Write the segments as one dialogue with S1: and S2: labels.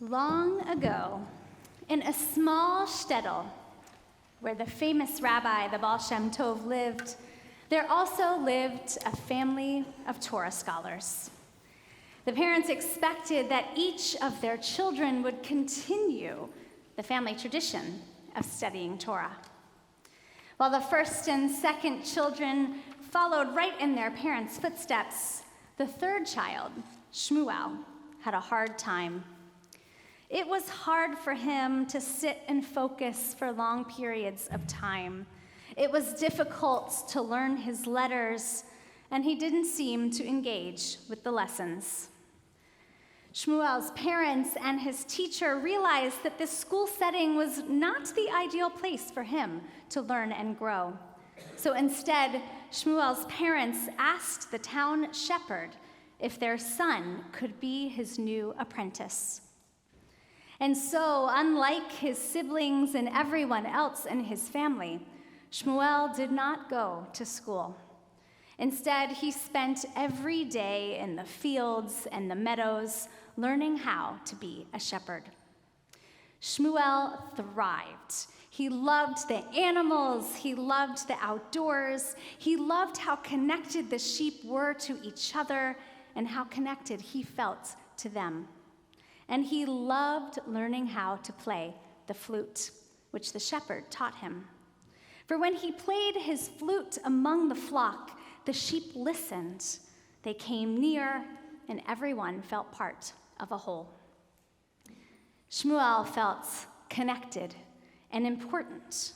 S1: Long ago, in a small shtetl where the famous Rabbi, the Baal Shem Tov, lived, there also lived a family of Torah scholars. The parents expected that each of their children would continue the family tradition of studying Torah. While the first and second children followed right in their parents' footsteps, the third child, Shmuel, had a hard time. It was hard for him to sit and focus for long periods of time. It was difficult to learn his letters, and he didn't seem to engage with the lessons. Shmuel's parents and his teacher realized that this school setting was not the ideal place for him to learn and grow. So instead, Shmuel's parents asked the town shepherd if their son could be his new apprentice. And so, unlike his siblings and everyone else in his family, Shmuel did not go to school. Instead, he spent every day in the fields and the meadows learning how to be a shepherd. Shmuel thrived. He loved the animals. He loved the outdoors. He loved how connected the sheep were to each other and how connected he felt to them. And he loved learning how to play the flute, which the shepherd taught him. For when he played his flute among the flock, the sheep listened. They came near, and everyone felt part of a whole. Shmuel felt connected and important,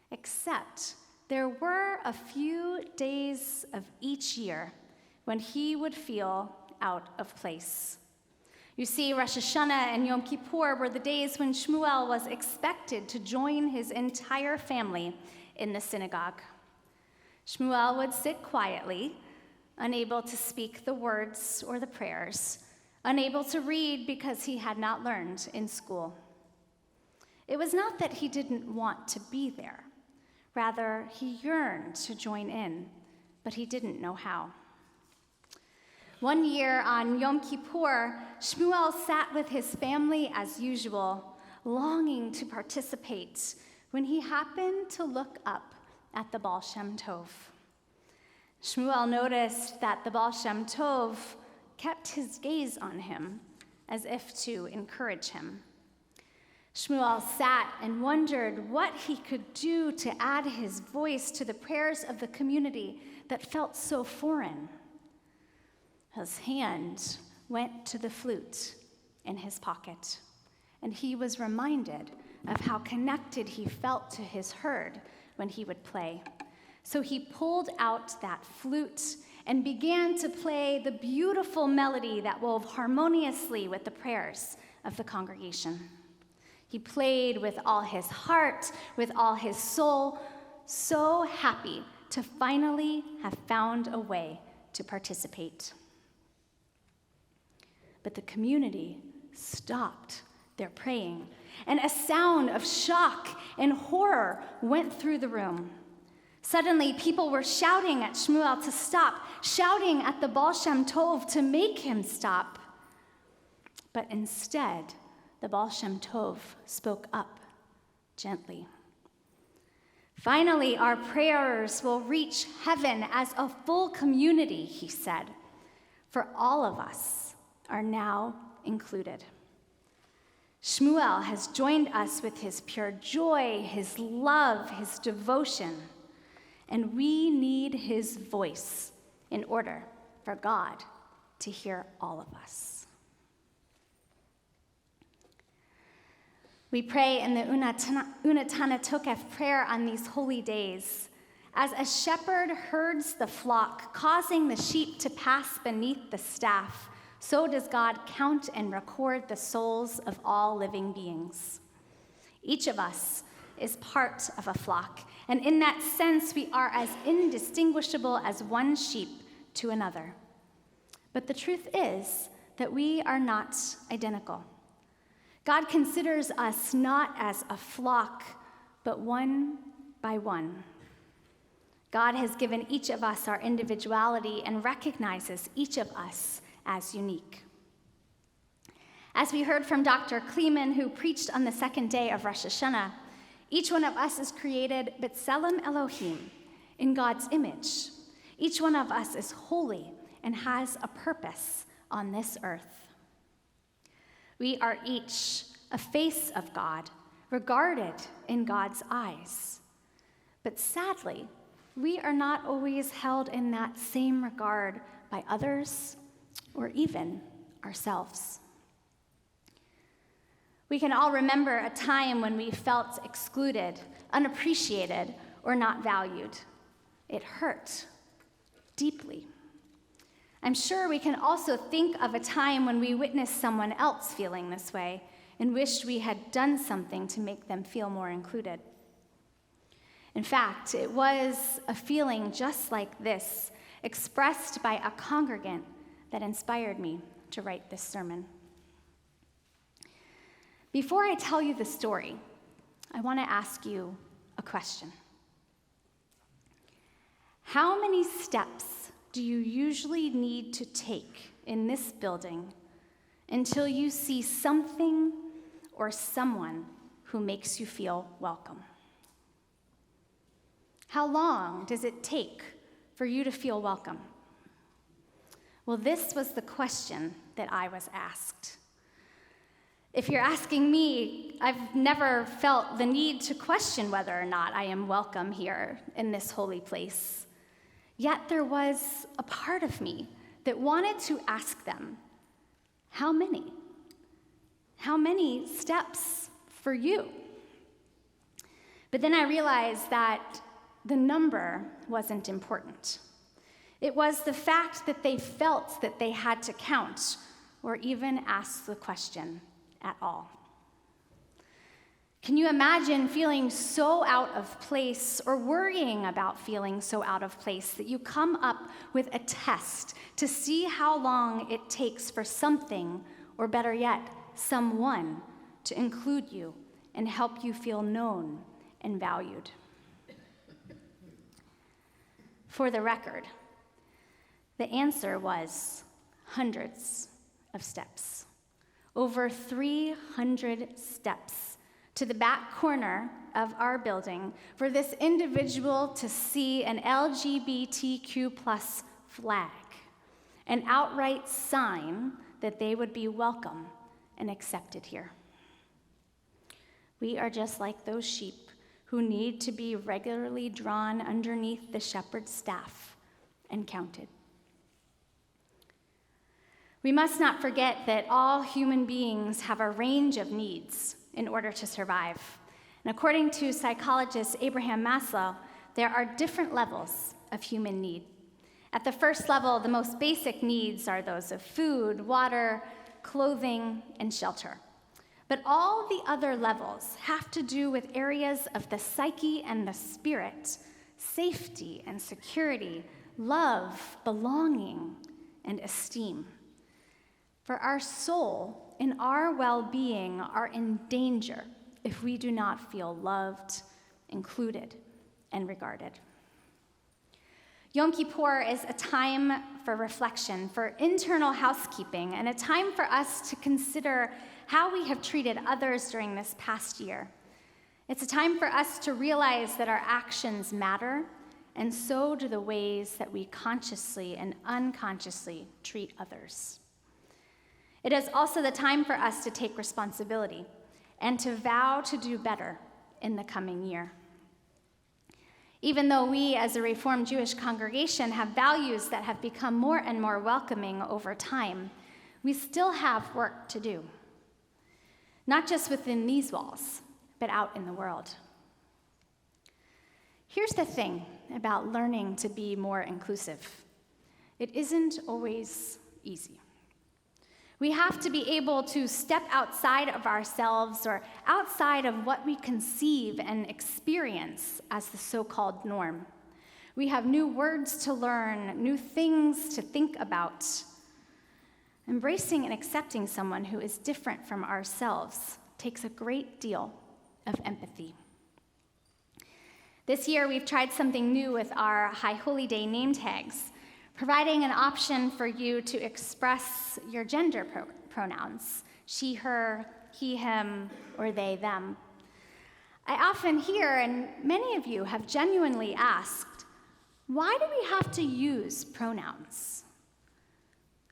S1: except there were a few days of each year when he would feel out of place. You see, Rosh Hashanah and Yom Kippur were the days when Shmuel was expected to join his entire family in the synagogue. Shmuel would sit quietly, unable to speak the words or the prayers, unable to read because he had not learned in school. It was not that he didn't want to be there. Rather, he yearned to join in, but he didn't know how. One year on Yom Kippur, Shmuel sat with his family as usual, longing to participate, when he happened to look up at the Baal Shem Tov. Shmuel noticed that the Baal Shem Tov kept his gaze on him, as if to encourage him. Shmuel sat and wondered what he could do to add his voice to the prayers of the community that felt so foreign. His hand went to the flute in his pocket, and he was reminded of how connected he felt to his herd when he would play. So he pulled out that flute and began to play the beautiful melody that wove harmoniously with the prayers of the congregation. He played with all his heart, with all his soul, so happy to finally have found a way to participate. But the community stopped their praying, and a sound of shock and horror went through the room. Suddenly, people were shouting at Shmuel to stop, shouting at the Baal Shem Tov to make him stop. But instead, the Baal Shem Tov spoke up gently. Finally, our prayers will reach heaven as a full community, he said, for all of us are now included. Shmuel has joined us with his pure joy, his love, his devotion, and we need his voice in order for God to hear all of us. We pray in the Unatana Tokef prayer on these holy days. As a shepherd herds the flock, causing the sheep to pass beneath the staff, so does God count and record the souls of all living beings. Each of us is part of a flock, and in that sense, we are as indistinguishable as one sheep to another. But the truth is that we are not identical. God considers us not as a flock, but one by one. God has given each of us our individuality and recognizes each of us as unique. As we heard from Dr. Kleeman, who preached on the second day of Rosh Hashanah, each one of us is created B'Tselem Elohim, in God's image. Each one of us is holy and has a purpose on this earth. We are each a face of God, regarded in God's eyes. But sadly, we are not always held in that same regard by others or even ourselves. We can all remember a time when we felt excluded, unappreciated, or not valued. It hurt deeply. I'm sure we can also think of a time when we witnessed someone else feeling this way and wished we had done something to make them feel more included. In fact, it was a feeling just like this, expressed by a congregant, that inspired me to write this sermon. Before I tell you the story, I want to ask you a question. How many steps do you usually need to take in this building until you see something or someone who makes you feel welcome? How long does it take for you to feel welcome? Well, this was the question that I was asked. If you're asking me, I've never felt the need to question whether or not I am welcome here in this holy place. Yet there was a part of me that wanted to ask them, how many? How many steps for you? But then I realized that the number wasn't important. It was the fact that they felt that they had to count or even ask the question at all. Can you imagine feeling so out of place or worrying about feeling so out of place that you come up with a test to see how long it takes for something, or better yet, someone, to include you and help you feel known and valued? For the record, the answer was hundreds of steps. Over 300 steps to the back corner of our building for this individual to see an LGBTQ+ flag, an outright sign that they would be welcome and accepted here. We are just like those sheep who need to be regularly drawn underneath the shepherd's staff and counted. We must not forget that all human beings have a range of needs in order to survive. And according to psychologist Abraham Maslow, there are different levels of human need. At the first level, the most basic needs are those of food, water, clothing, and shelter. But all the other levels have to do with areas of the psyche and the spirit, safety and security, love, belonging, and esteem. For our soul and our well-being are in danger if we do not feel loved, included, and regarded. Yom Kippur is a time for reflection, for internal housekeeping, and a time for us to consider how we have treated others during this past year. It's a time for us to realize that our actions matter, and so do the ways that we consciously and unconsciously treat others. It is also the time for us to take responsibility and to vow to do better in the coming year. Even though we, as a Reformed Jewish congregation, have values that have become more and more welcoming over time, we still have work to do. Not just within these walls, but out in the world. Here's the thing about learning to be more inclusive. It isn't always easy. We have to be able to step outside of ourselves or outside of what we conceive and experience as the so-called norm. We have new words to learn, new things to think about. Embracing and accepting someone who is different from ourselves takes a great deal of empathy. This year, we've tried something new with our High Holy Day name tags, providing an option for you to express your gender pronouns, she, her, he, him, or they, them. I often hear, and many of you have genuinely asked, why do we have to use pronouns?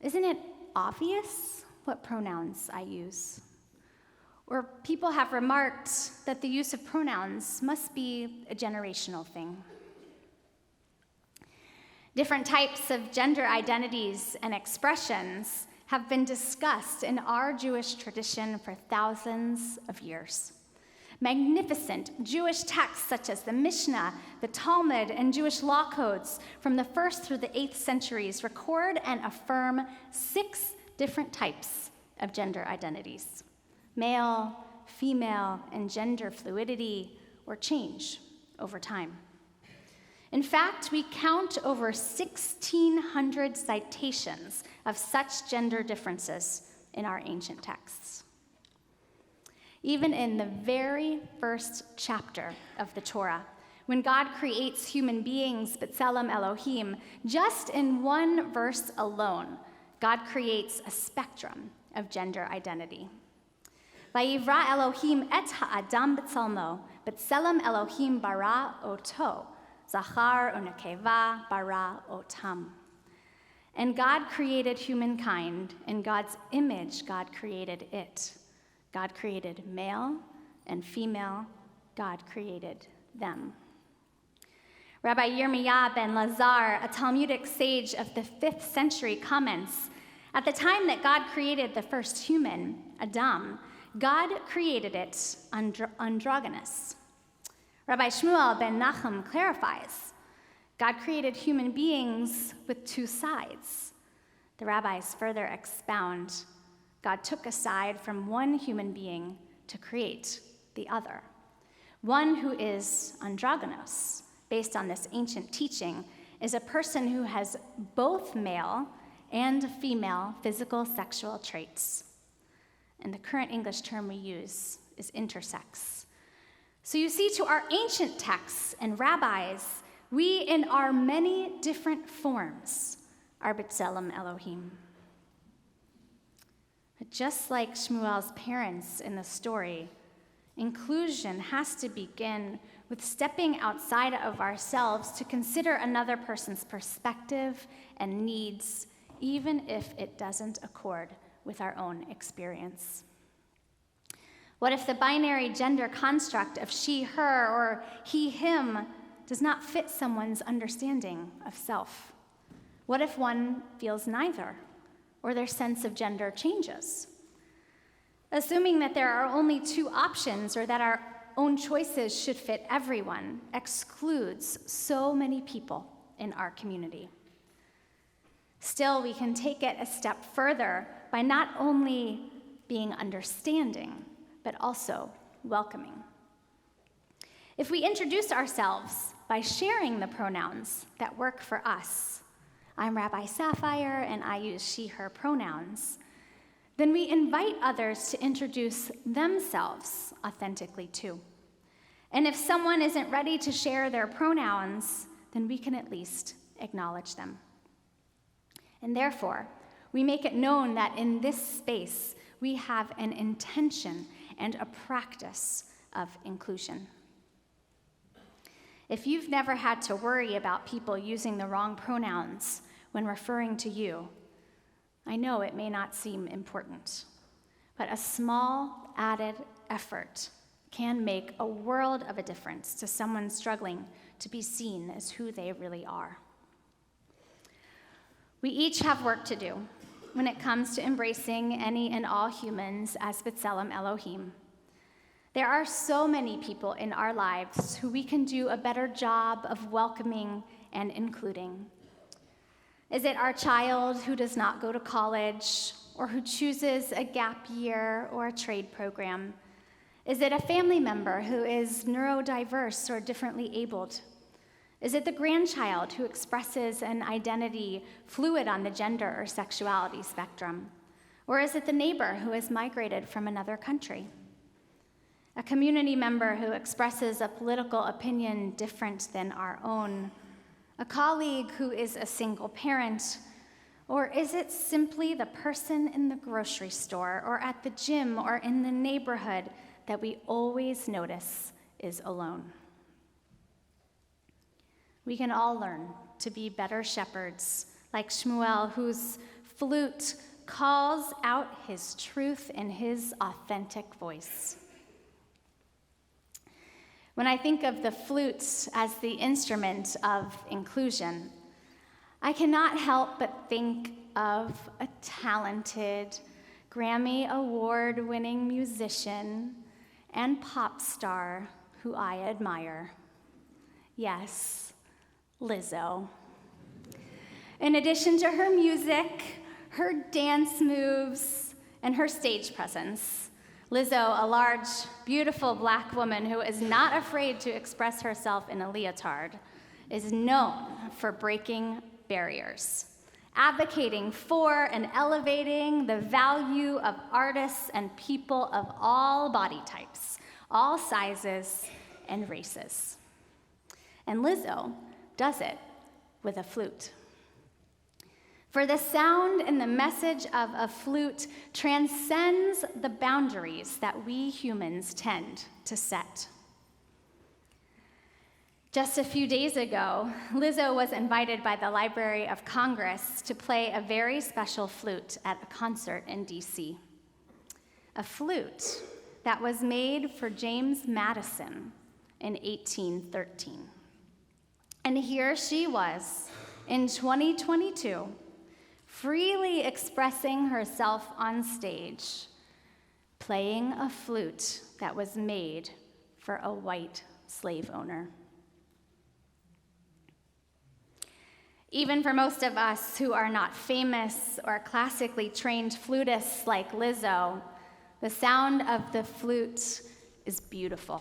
S1: Isn't it obvious what pronouns I use? Or people have remarked that the use of pronouns must be a generational thing. Different types of gender identities and expressions have been discussed in our Jewish tradition for thousands of years. Magnificent Jewish texts such as the Mishnah, the Talmud, and Jewish law codes from the 1st through the 8th centuries record and affirm 6 different types of gender identities: male, female, and gender fluidity or change over time. In fact, we count over 1,600 citations of such gender differences in our ancient texts. Even in the very first chapter of the Torah, when God creates human beings, B'Tselem Elohim, just in one verse alone, God creates a spectrum of gender identity. Vayivra Elohim et ha'adam b'tzelmo, B'Tselem Elohim bara oto, Zachar u'nekeva bara otam. And God created humankind. In God's image, God created it. God created male and female. God created them. Rabbi Yirmiyah ben Lazar, a Talmudic sage of the 5th century, comments, at the time that God created the first human, Adam, God created it androgynous. Rabbi Shmuel ben Nachum clarifies, God created human beings with 2 sides. The rabbis further expound, God took a side from one human being to create the other. One who is androgynous, based on this ancient teaching, is a person who has both male and female physical sexual traits. And the current English term we use is intersex. So you see, to our ancient texts and rabbis, we, in our many different forms, are B'Tselem Elohim. But just like Shmuel's parents in the story, inclusion has to begin with stepping outside of ourselves to consider another person's perspective and needs, even if it doesn't accord with our own experience. What if the binary gender construct of she, her, or he, him does not fit someone's understanding of self? What if one feels neither, or their sense of gender changes? Assuming that there are only 2 options, or that our own choices should fit everyone, excludes so many people in our community. Still, we can take it a step further by not only being understanding, but also welcoming. If we introduce ourselves by sharing the pronouns that work for us, I'm Rabbi Saphire and I use she, her pronouns, then we invite others to introduce themselves authentically too. And if someone isn't ready to share their pronouns, then we can at least acknowledge them. And therefore, we make it known that in this space, we have an intention and a practice of inclusion. If you've never had to worry about people using the wrong pronouns when referring to you, I know it may not seem important, but a small added effort can make a world of a difference to someone struggling to be seen as who they really are. We each have work to do when it comes to embracing any and all humans as B'Tselem Elohim. There are so many people in our lives who we can do a better job of welcoming and including. Is it our child who does not go to college or who chooses a gap year or a trade program? Is it a family member who is neurodiverse or differently abled? Is it the grandchild who expresses an identity fluid on the gender or sexuality spectrum? Or is it the neighbor who has migrated from another country? A community member who expresses a political opinion different than our own? A colleague who is a single parent? Or is it simply the person in the grocery store or at the gym or in the neighborhood that we always notice is alone? We can all learn to be better shepherds, like Shmuel, whose flute calls out his truth in his authentic voice. When I think of the flute as the instrument of inclusion, I cannot help but think of a talented, Grammy Award-winning musician and pop star who I admire. Yes, Lizzo. In addition to her music, her dance moves, and her stage presence, Lizzo, a large, beautiful Black woman who is not afraid to express herself in a leotard, is known for breaking barriers, advocating for and elevating the value of artists and people of all body types, all sizes and races. And Lizzo does it with a flute. For the sound and the message of a flute transcends the boundaries that we humans tend to set. Just a few days ago, Lizzo was invited by the Library of Congress to play a very special flute at a concert in DC. A flute that was made for James Madison in 1813. And here she was in 2022, freely expressing herself on stage, playing a flute that was made for a white slave owner. Even for most of us who are not famous or classically trained flutists like Lizzo, the sound of the flute is beautiful.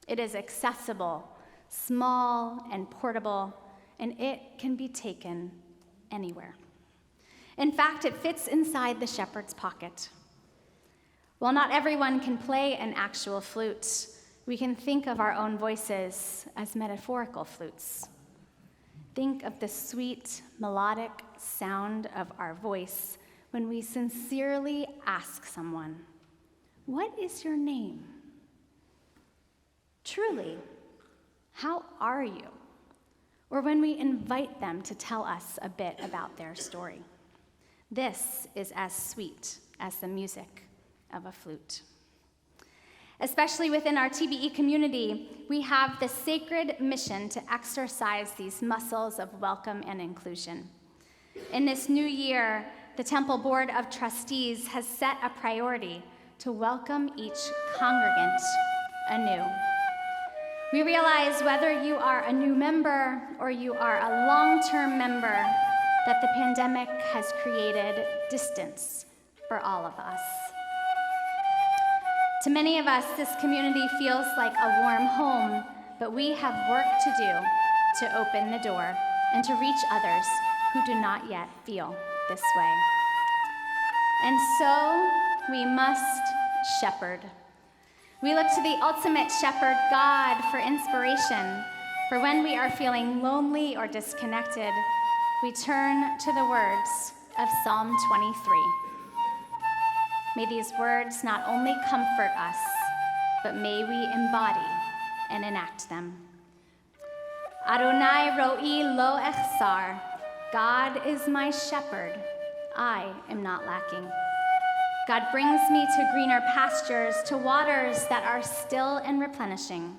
S1: It is accessible, small, and portable, and it can be taken anywhere. In fact, it fits inside the shepherd's pocket. While not everyone can play an actual flute, we can think of our own voices as metaphorical flutes. Think of the sweet, melodic sound of our voice when we sincerely ask someone, "What is your name?" Truly, how are you? Or when we invite them to tell us a bit about their story. This is as sweet as the music of a flute. Especially within our TBE community, we have the sacred mission to exercise these muscles of welcome and inclusion. In this new year, the Temple Board of Trustees has set a priority to welcome each congregant anew. We realize whether you are a new member or you are a long-term member, that the pandemic has created distance for all of us. To many of us, this community feels like a warm home, but we have work to do to open the door and to reach others who do not yet feel this way. And so we must shepherd. We look to the ultimate shepherd, God, for inspiration. For when we are feeling lonely or disconnected, we turn to the words of Psalm 23. May these words not only comfort us, but may we embody and enact them. Adonai ro'i lo echsar. God is my shepherd. I am not lacking. God brings me to greener pastures, to waters that are still and replenishing.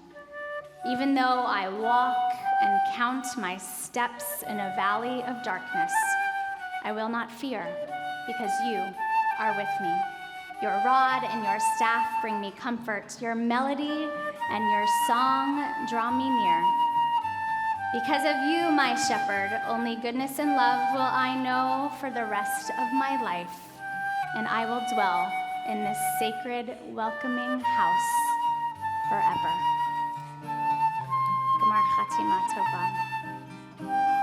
S1: Even though I walk and count my steps in a valley of darkness, I will not fear, because you are with me. Your rod and your staff bring me comfort. Your melody and your song draw me near. Because of you, my shepherd, only goodness and love will I know for the rest of my life, and I will dwell in this sacred, welcoming house forever. Gemar Chatima Tova.